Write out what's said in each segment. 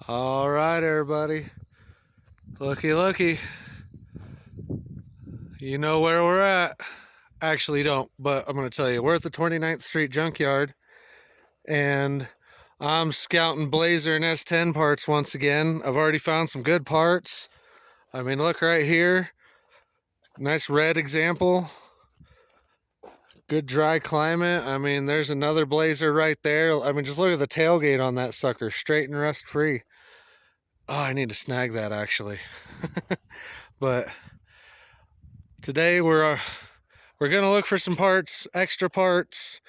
All right, everybody. Looky, looky. You know where we're at. Actually, you don't, but I'm going to tell you. We're at the 29th Street Junkyard, and I'm scouting Blazer and S10 parts once again. I've already found some good parts. I mean, look right here. Nice red example. Good dry climate. I mean, there's another Blazer right there. I mean, just look at the tailgate on that sucker. Straight and rust free. Oh, I need to snag that actually. But today we're going to look for some parts, extra parts,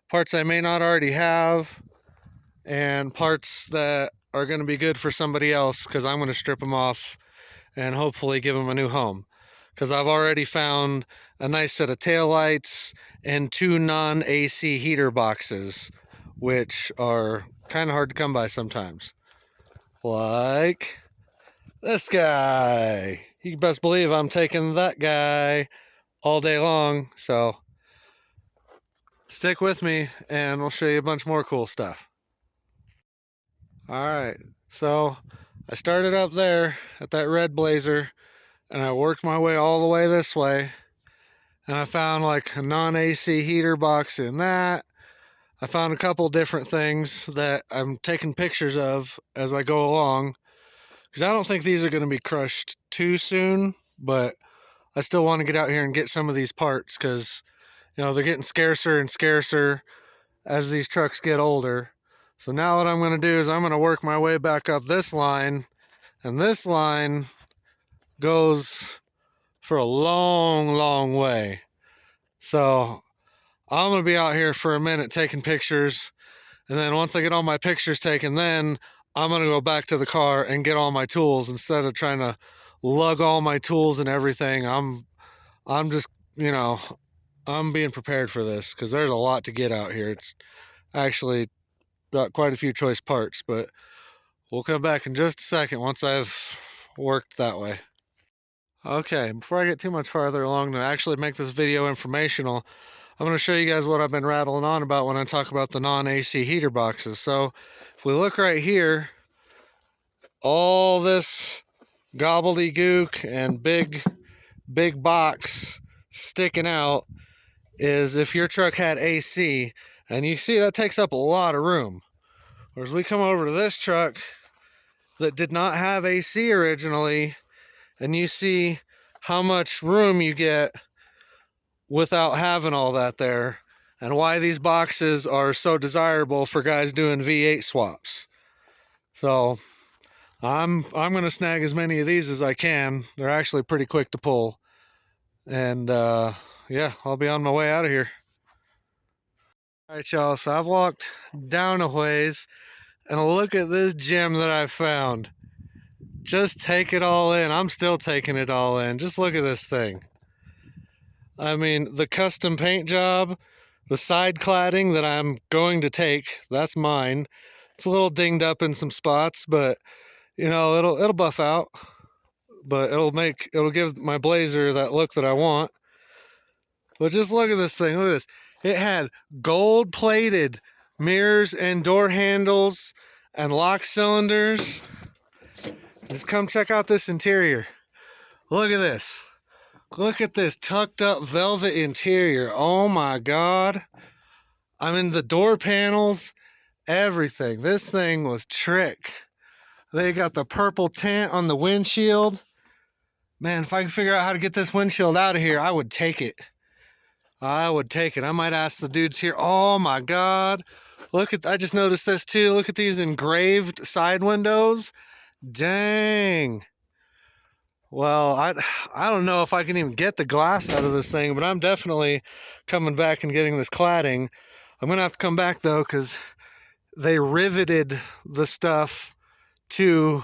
parts I may not already have, and parts that are going to be good for somebody else because I'm going to strip them off and hopefully give them a new home. Because I've already found a nice set of taillights and 2 non-AC heater boxes, which are kind of hard to come by sometimes. Like this guy. You can best believe I'm taking that guy all day long, so stick with me and we'll show you a bunch more cool stuff. Alright, so I started up there at that red Blazer and I worked my way all the way this way, and I found like a non-AC heater box in that. I found a couple different things that I'm taking pictures of as I go along, because I don't think these are going to be crushed too soon, but I still want to get out here and get some of these parts because, you know, they're getting scarcer and scarcer as these trucks get older. So now what I'm going to do is I'm going to work my way back up this line, and this line goes for a long way. So I'm going to be out here for a minute taking pictures, and then once I get all my pictures taken, then I'm going to go back to the car and get all my tools instead of trying to lug all my tools and everything. I'm just, you know, I'm being prepared for this because there's a lot to get out here. It's actually got quite a few choice parts, but we'll come back in just a second once I've worked that way. Okay, before I get too much farther along to actually make this video informational, I'm going to show you guys what I've been rattling on about when I talk about the non-AC heater boxes. So if we look right here, all this gobbledygook and big box sticking out is if your truck had AC, and you see that takes up a lot of room. Whereas we come over to this truck that did not have AC originally, and you see how much room you get without having all that there, and why these boxes are so desirable for guys doing V8 swaps. So I'm going to snag as many of these as I can. They're actually pretty quick to pull. And yeah, I'll be on my way out of here. All right, y'all, so I've walked down a ways, and look at this gem that I found. Just take it all in. I'm still taking it all in. Just look at this thing. I mean, the custom paint job, the side cladding that I'm going to take, that's mine. It's a little dinged up in some spots, but you know, it'll buff out. But it'll give my Blazer that look that I want. But just look at this thing. Look at this. It had gold-plated mirrors and door handles and lock cylinders. Just come check out this interior. Look at this. Look at this tucked up velvet interior. Oh my God. I mean, the door panels, everything. This thing was trick. They got the purple tint on the windshield. Man, if I could figure out how to get this windshield out of here, I would take it. I would take it. I might ask the dudes here. Oh my God. I just noticed this too. Look at these engraved side windows. Dang. Well, I don't know if I can even get the glass out of this thing, but I'm definitely coming back and getting this cladding. I'm going to have to come back though, because they riveted the stuff to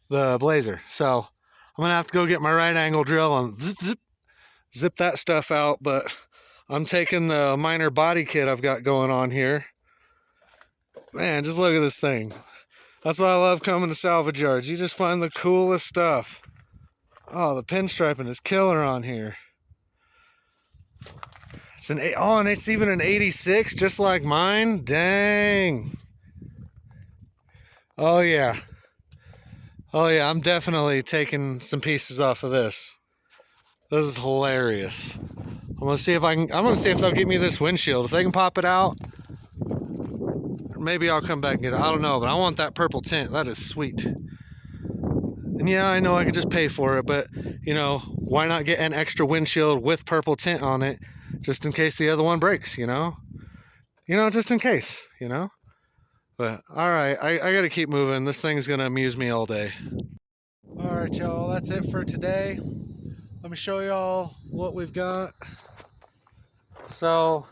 the Blazer. So I'm going to have to go get my right angle drill and zip that stuff out. But I'm taking the minor body kit I've got going on here. Man, just look at this thing. That's why I love coming to salvage yards. You just find the coolest stuff. Oh, the pinstriping is killer on here. And it's even an 86, just like mine. Dang. Oh yeah. Oh yeah, I'm definitely taking some pieces off of this. This is hilarious. I'm gonna see if they'll get me this windshield. If they can pop it out, maybe I'll come back and get it. I don't know, but I want that purple tint. That is sweet. And yeah, I know I could just pay for it, but you know, why not get an extra windshield with purple tint on it, just in case the other one breaks? Just in case. But all right, I gotta keep moving. This thing's gonna amuse me all day. All right, y'all, that's it for today. Let me show y'all what we've got. So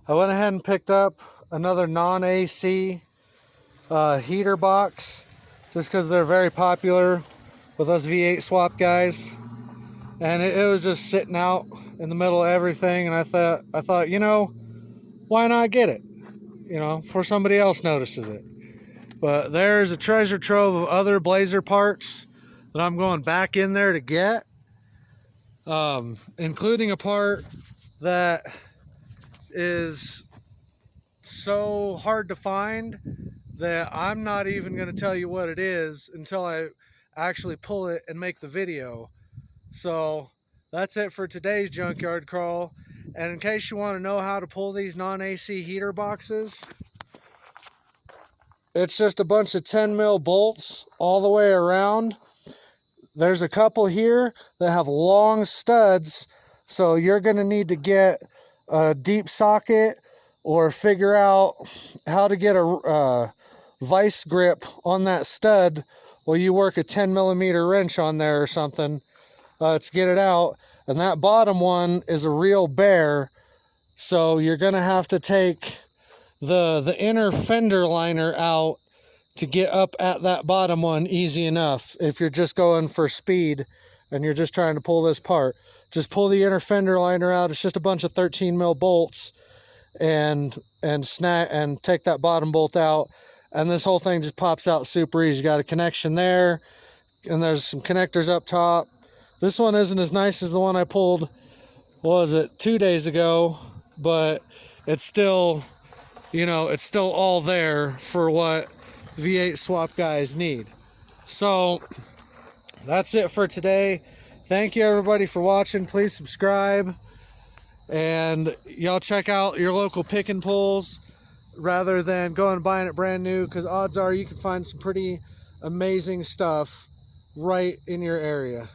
I went ahead and picked up another non-AC heater box, just because they're very popular with us V8 swap guys. And it was just sitting out in the middle of everything, and I thought, why not get it? Before somebody else notices it. But there's a treasure trove of other Blazer parts that I'm going back in there to get, including a part that is so hard to find that I'm not even going to tell you what it is until I actually pull it and make the video. So that's it for today's junkyard crawl. And in case you want to know how to pull these non-AC heater boxes, it's just a bunch of 10 mil bolts all the way around. There's a couple here that have long studs, so you're going to need to get a deep socket or figure out how to get a vice grip on that stud while you work a 10 millimeter wrench on there or something to get it out. And that bottom one is a real bear, so you're going to have to take the inner fender liner out to get up at that bottom one easy enough. If you're just going for speed and you're just trying to pull this part, just pull the inner fender liner out. It's just a bunch of 13 mil bolts, and snap and take that bottom bolt out, and this whole thing just pops out super easy. You got a connection there, and there's some connectors up top. This one isn't as nice as the one I pulled, what was it, 2 days ago, but it's still, it's still all there for what V8 swap guys need. So that's it for today. Thank you everybody for watching. Please subscribe, and y'all check out your local pick and pulls rather than going and buying it brand new, because odds are you can find some pretty amazing stuff right in your area.